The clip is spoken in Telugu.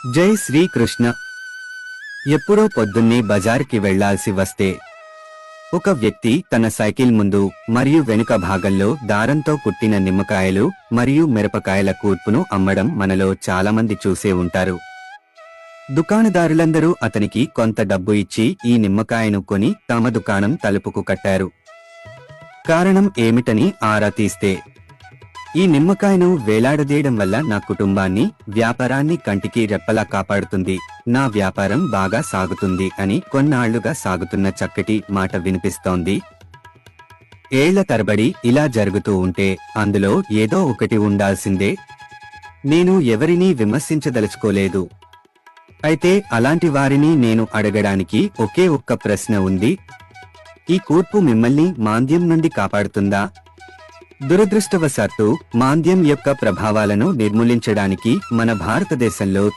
జై శ్రీకృష్ణ. ఎప్పుడో పొద్దున్నే బజార్కి వెళ్లాల్సి వస్తే ఒక వ్యక్తి తన సైకిల్ ముందు మరియు వెనుక భాగంలో దారంతో కుట్టిన నిమ్మకాయలు మరియు మిరపకాయల కూర్పును అమ్మడం మనలో చాలామంది చూసే ఉంటారు. దుకాణదారులందరూ అతనికి కొంత డబ్బు ఇచ్చి ఈ నిమ్మకాయను కొని తమ దుకాణం తలుపుకు కట్టారు. కారణం ఏమిటని ఆరా తీస్తే, ఈ నిమ్మకాయను వేలాడదీయడం వల్ల నా కుటుంబాన్ని, వ్యాపారాన్ని కంటికి రెప్పలా కాపాడుతుంది, నా వ్యాపారం బాగా సాగుతుంది అని కొన్నాళ్లుగా సాగుతున్న చక్కటి మాట వినిపిస్తోంది. ఏళ్ల తరబడి ఇలా జరుగుతూ ఉంటే అందులో ఏదో ఒకటి ఉండాల్సిందే. నేను ఎవరినీ విమర్శించదలుచుకోలేదు. అయితే అలాంటి వారిని నేను అడగడానికి ఒకే ఒక్క ప్రశ్న ఉంది. ఈ కూర్పు మిమ్మల్ని మాంద్యం నుండి కాపాడుతుందా? దురదృష్టవశాత్తు మాంద్యం యొక్క ప్రభావాలను నిర్మూలించడానికి మన భారతదేశంలో